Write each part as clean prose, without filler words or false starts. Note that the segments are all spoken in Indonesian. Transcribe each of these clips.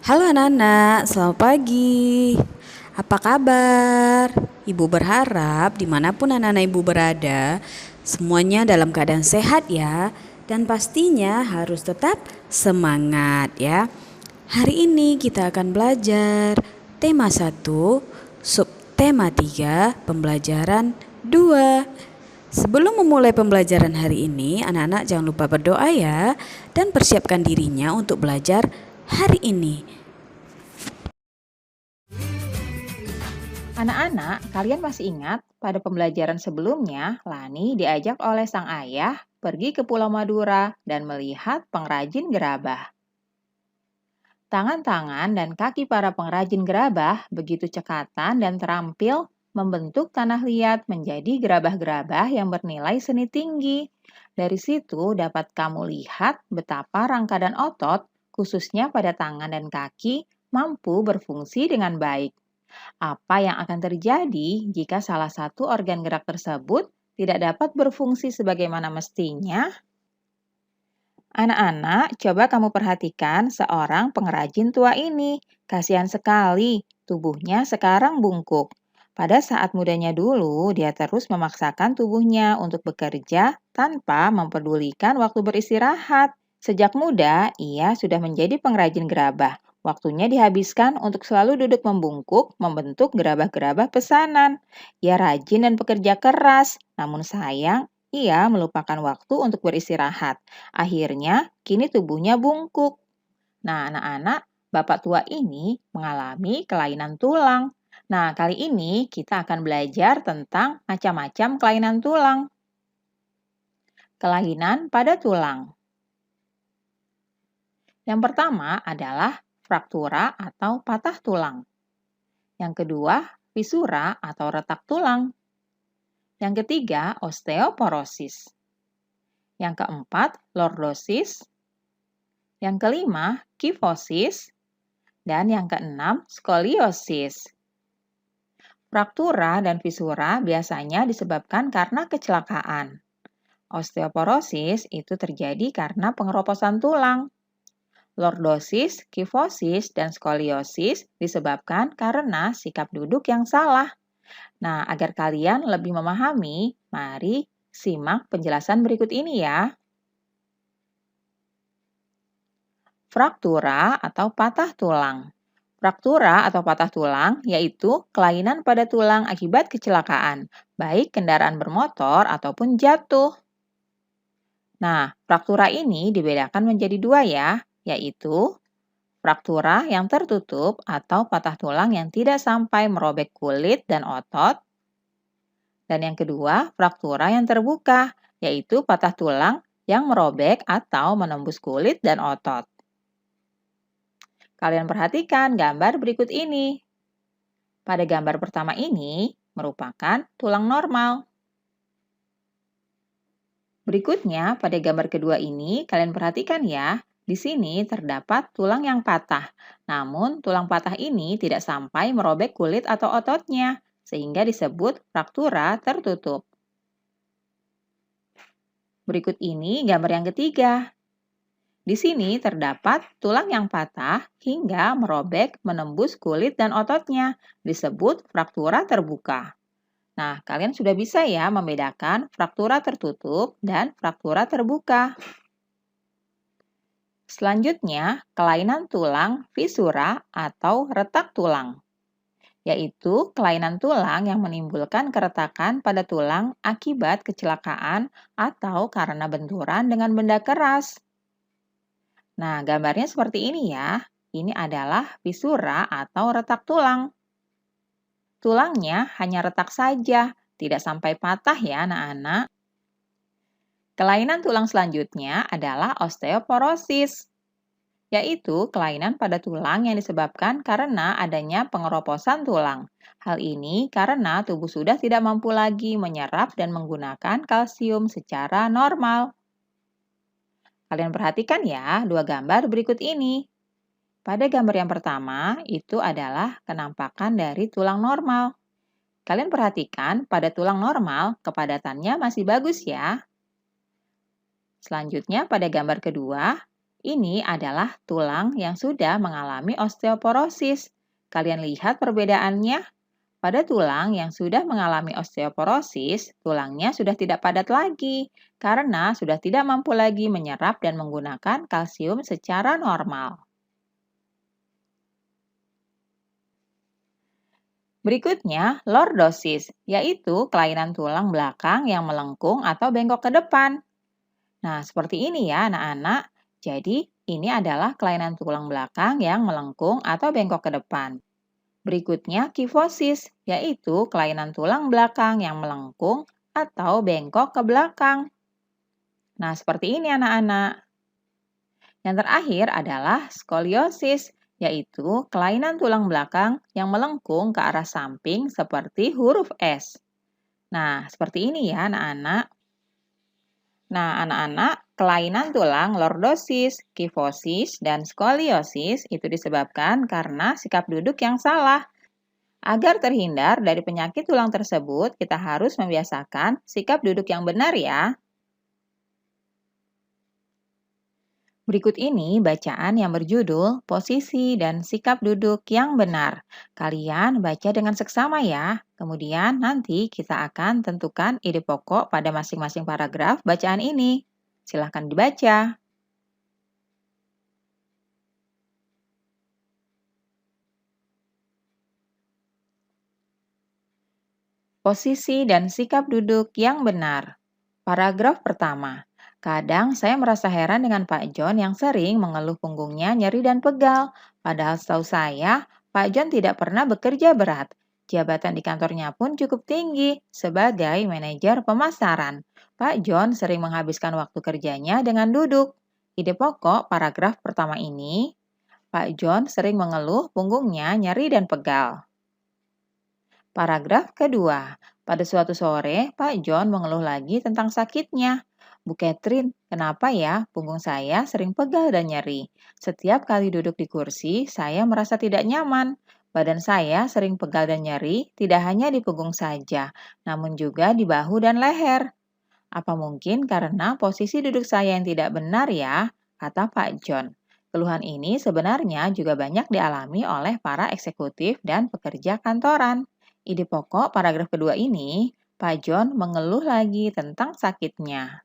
Halo anak-anak, selamat pagi. Apa kabar? Ibu berharap dimanapun anak-anak ibu berada, semuanya dalam keadaan sehat ya. Dan pastinya harus tetap semangat ya. Hari ini kita akan belajar tema 1, subtema 3, pembelajaran 2. Sebelum memulai pembelajaran hari ini, anak-anak jangan lupa berdoa ya. Dan persiapkan dirinya untuk belajar hari ini. Anak-anak, kalian masih ingat pada pembelajaran sebelumnya, Lani diajak oleh sang ayah pergi ke Pulau Madura dan melihat pengrajin gerabah. Tangan-tangan dan kaki para pengrajin gerabah begitu cekatan dan terampil membentuk tanah liat menjadi gerabah-gerabah yang bernilai seni tinggi. Dari situ dapat kamu lihat betapa rangka dan otot, khususnya pada tangan dan kaki, mampu berfungsi dengan baik. Apa yang akan terjadi jika salah satu organ gerak tersebut tidak dapat berfungsi sebagaimana mestinya? Anak-anak, coba kamu perhatikan seorang pengrajin tua ini. Kasihan sekali, tubuhnya sekarang bungkuk. Pada saat mudanya dulu, dia terus memaksakan tubuhnya untuk bekerja tanpa mempedulikan waktu beristirahat. Sejak muda, ia sudah menjadi pengrajin gerabah. Waktunya dihabiskan untuk selalu duduk membungkuk, membentuk gerabah-gerabah pesanan. Ia rajin dan pekerja keras, namun sayang, ia melupakan waktu untuk beristirahat. Akhirnya, kini tubuhnya bungkuk. Nah, anak-anak, bapak tua ini mengalami kelainan tulang. Nah, kali ini kita akan belajar tentang macam-macam kelainan tulang. Kelainan pada tulang. Yang pertama adalah fraktura atau patah tulang. Yang kedua, fisura atau retak tulang. Yang ketiga, osteoporosis. Yang keempat, lordosis. Yang kelima, kifosis. Dan yang keenam, skoliosis. Fraktura dan fisura biasanya disebabkan karena kecelakaan. Osteoporosis itu terjadi karena pengeroposan tulang. Lordosis, kifosis, dan skoliosis disebabkan karena sikap duduk yang salah. Nah, agar kalian lebih memahami, mari simak penjelasan berikut ini ya. Fraktura atau patah tulang. Fraktura atau patah tulang yaitu kelainan pada tulang akibat kecelakaan, baik kendaraan bermotor ataupun jatuh. Nah, fraktura ini dibedakan menjadi dua ya, yaitu fraktura yang tertutup atau patah tulang yang tidak sampai merobek kulit dan otot. Dan yang kedua, fraktura yang terbuka, yaitu patah tulang yang merobek atau menembus kulit dan otot. Kalian perhatikan gambar berikut ini. Pada gambar pertama ini merupakan tulang normal. Berikutnya, pada gambar kedua ini, kalian perhatikan ya, di sini terdapat tulang yang patah. Namun, tulang patah ini tidak sampai merobek kulit atau ototnya, sehingga disebut fraktura tertutup. Berikut ini gambar yang ketiga. Di sini terdapat tulang yang patah hingga merobek menembus kulit dan ototnya, disebut fraktura terbuka. Nah, kalian sudah bisa ya membedakan fraktura tertutup dan fraktura terbuka. Selanjutnya, kelainan tulang fisura atau retak tulang, yaitu kelainan tulang yang menimbulkan keretakan pada tulang akibat kecelakaan atau karena benturan dengan benda keras. Nah, gambarnya seperti ini ya. Ini adalah fisura atau retak tulang. Tulangnya hanya retak saja, tidak sampai patah ya anak-anak. Kelainan tulang selanjutnya adalah osteoporosis, yaitu kelainan pada tulang yang disebabkan karena adanya pengeroposan tulang. Hal ini karena tubuh sudah tidak mampu lagi menyerap dan menggunakan kalsium secara normal. Kalian perhatikan ya dua gambar berikut ini. Pada gambar yang pertama, itu adalah kenampakan dari tulang normal. Kalian perhatikan pada tulang normal, kepadatannya masih bagus ya. Selanjutnya pada gambar kedua, Ini adalah tulang yang sudah mengalami osteoporosis. Kalian lihat perbedaannya? Pada tulang yang sudah mengalami osteoporosis, tulangnya sudah tidak padat lagi karena sudah tidak mampu lagi menyerap dan menggunakan kalsium secara normal. Berikutnya, lordosis, yaitu kelainan tulang belakang yang melengkung atau bengkok ke depan. Nah, seperti ini ya anak-anak. Jadi, ini adalah kelainan tulang belakang yang melengkung atau bengkok ke depan. Berikutnya, kifosis, yaitu kelainan tulang belakang yang melengkung atau bengkok ke belakang. Nah, seperti ini anak-anak. Yang terakhir adalah skoliosis, yaitu kelainan tulang belakang yang melengkung ke arah samping seperti huruf S. Nah, seperti ini ya anak-anak. Nah, anak-anak, kelainan tulang lordosis, kifosis, dan skoliosis itu disebabkan karena sikap duduk yang salah. Agar terhindar dari penyakit tulang tersebut, kita harus membiasakan sikap duduk yang benar ya. Berikut ini bacaan yang berjudul Posisi dan Sikap Duduk yang Benar. Kalian baca dengan seksama ya. Kemudian nanti kita akan tentukan ide pokok pada masing-masing paragraf bacaan ini. Silahkan dibaca. Posisi dan sikap duduk yang benar. Paragraf pertama. Kadang saya merasa heran dengan Pak John yang sering mengeluh punggungnya nyeri dan pegal. Padahal setahu saya, Pak John tidak pernah bekerja berat. Jabatan di kantornya pun cukup tinggi sebagai manajer pemasaran. Pak John sering menghabiskan waktu kerjanya dengan duduk. Ide pokok paragraf pertama ini, Pak John sering mengeluh punggungnya nyeri dan pegal. Paragraf kedua, pada suatu sore, Pak John mengeluh lagi tentang sakitnya. Bu Catherine, kenapa ya punggung saya sering pegal dan nyeri? Setiap kali duduk di kursi, saya merasa tidak nyaman. Badan saya sering pegal dan nyeri, tidak hanya di punggung saja, namun juga di bahu dan leher. Apa mungkin karena posisi duduk saya yang tidak benar ya? Kata Pak John. Keluhan ini sebenarnya juga banyak dialami oleh para eksekutif dan pekerja kantoran. Ide pokok paragraf kedua ini, Pak John mengeluh lagi tentang sakitnya.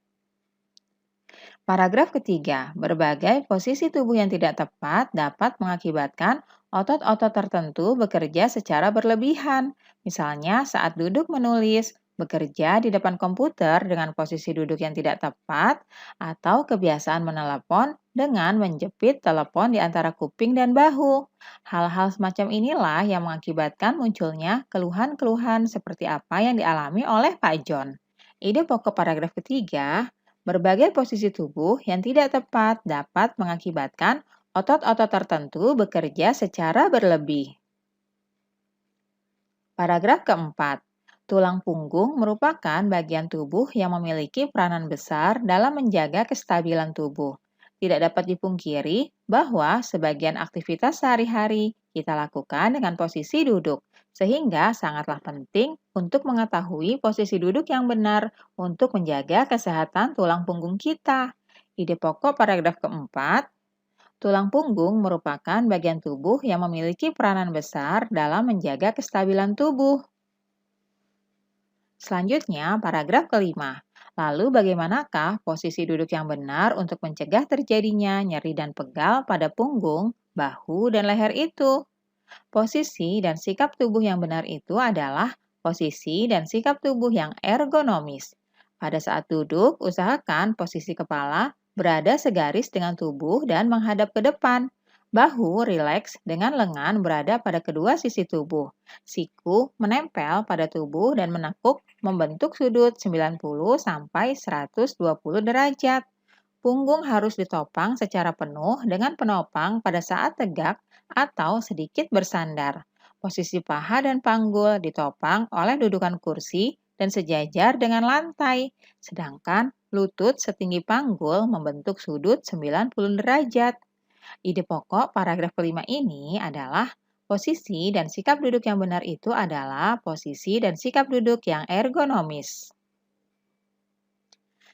Paragraf ketiga, berbagai posisi tubuh yang tidak tepat dapat mengakibatkan otot-otot tertentu bekerja secara berlebihan. Misalnya saat duduk menulis, bekerja di depan komputer dengan posisi duduk yang tidak tepat, atau kebiasaan menelepon dengan menjepit telepon di antara kuping dan bahu. Hal-hal semacam inilah yang mengakibatkan munculnya keluhan-keluhan seperti apa yang dialami oleh Pak John. Ide pokok paragraf ketiga, berbagai posisi tubuh yang tidak tepat dapat mengakibatkan otot-otot tertentu bekerja secara berlebih. Paragraf keempat. Tulang punggung merupakan bagian tubuh yang memiliki peranan besar dalam menjaga kestabilan tubuh. Tidak dapat dipungkiri bahwa sebagian aktivitas sehari-hari kita lakukan dengan posisi duduk, sehingga sangatlah penting untuk mengetahui posisi duduk yang benar untuk menjaga kesehatan tulang punggung kita. Ide pokok paragraf keempat, tulang punggung merupakan bagian tubuh yang memiliki peranan besar dalam menjaga kestabilan tubuh. Selanjutnya, paragraf kelima. Lalu bagaimanakah posisi duduk yang benar untuk mencegah terjadinya nyeri dan pegal pada punggung, bahu, dan leher itu? Posisi dan sikap tubuh yang benar itu adalah posisi dan sikap tubuh yang ergonomis. Pada saat duduk, usahakan posisi kepala berada segaris dengan tubuh dan menghadap ke depan. Bahu rileks dengan lengan berada pada kedua sisi tubuh. Siku menempel pada tubuh dan menekuk membentuk sudut 90 sampai 120 derajat. Punggung harus ditopang secara penuh dengan penopang pada saat tegak atau sedikit bersandar. Posisi paha dan panggul ditopang oleh dudukan kursi dan sejajar dengan lantai, sedangkan lutut setinggi panggul membentuk sudut 90 derajat. Ide pokok paragraf kelima ini adalah posisi dan sikap duduk yang benar itu adalah posisi dan sikap duduk yang ergonomis.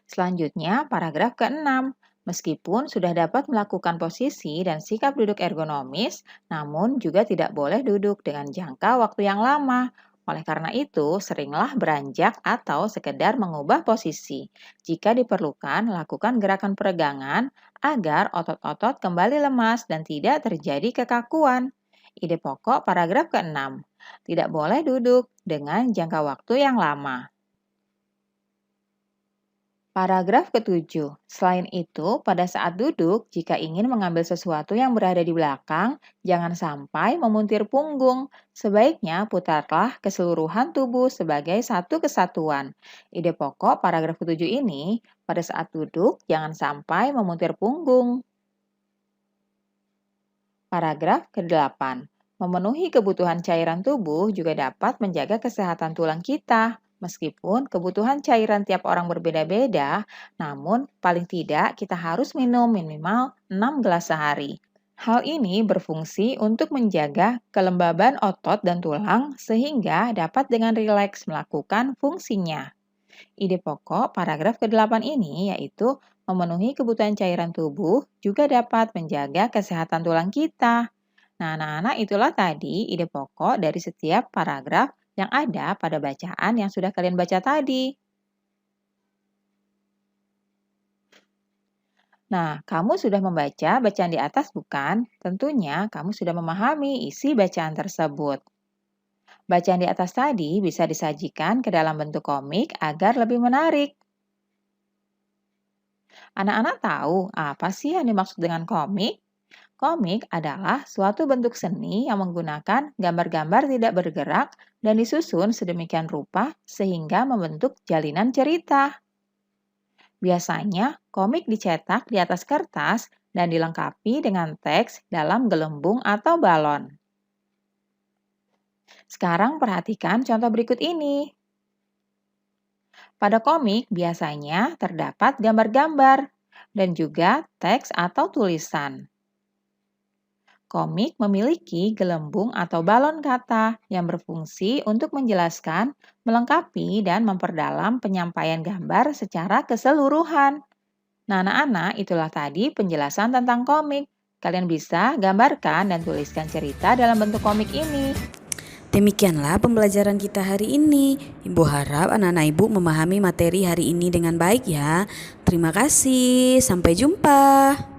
Selanjutnya, paragraf ke-6. Meskipun sudah dapat melakukan posisi dan sikap duduk ergonomis, namun juga tidak boleh duduk dengan jangka waktu yang lama. Oleh karena itu, seringlah beranjak atau sekedar mengubah posisi. Jika diperlukan, lakukan gerakan peregangan agar otot-otot kembali lemas dan tidak terjadi kekakuan. Ide pokok paragraf ke-6. Tidak boleh duduk dengan jangka waktu yang lama. Paragraf ke-7. Selain itu, pada saat duduk, jika ingin mengambil sesuatu yang berada di belakang, jangan sampai memuntir punggung. Sebaiknya putarlah keseluruhan tubuh sebagai satu kesatuan. Ide pokok paragraf ke-7 ini, pada saat duduk, jangan sampai memuntir punggung. Paragraf ke-8. Memenuhi kebutuhan cairan tubuh juga dapat menjaga kesehatan tulang kita. Meskipun kebutuhan cairan tiap orang berbeda-beda, namun paling tidak kita harus minum minimal 6 gelas sehari. Hal ini berfungsi untuk menjaga kelembaban otot dan tulang sehingga dapat dengan rileks melakukan fungsinya. Ide pokok paragraf ke-8 ini yaitu memenuhi kebutuhan cairan tubuh juga dapat menjaga kesehatan tulang kita. Nah, anak-anak, itulah tadi ide pokok dari setiap paragraf yang ada pada bacaan yang sudah kalian baca tadi. Nah, kamu sudah membaca bacaan di atas bukan? Tentunya kamu sudah memahami isi bacaan tersebut. Bacaan di atas tadi bisa disajikan ke dalam bentuk komik agar lebih menarik. Anak-anak tahu apa sih yang dimaksud dengan komik? Komik adalah suatu bentuk seni yang menggunakan gambar-gambar tidak bergerak dan disusun sedemikian rupa sehingga membentuk jalinan cerita. Biasanya, komik dicetak di atas kertas dan dilengkapi dengan teks dalam gelembung atau balon. Sekarang perhatikan contoh berikut ini. Pada komik biasanya terdapat gambar-gambar dan juga teks atau tulisan. Komik memiliki gelembung atau balon kata yang berfungsi untuk menjelaskan, melengkapi, dan memperdalam penyampaian gambar secara keseluruhan. Nah, anak-anak, itulah tadi penjelasan tentang komik. Kalian bisa gambarkan dan tuliskan cerita dalam bentuk komik ini. Demikianlah pembelajaran kita hari ini. Ibu harap anak-anak ibu memahami materi hari ini dengan baik ya. Terima kasih, sampai jumpa.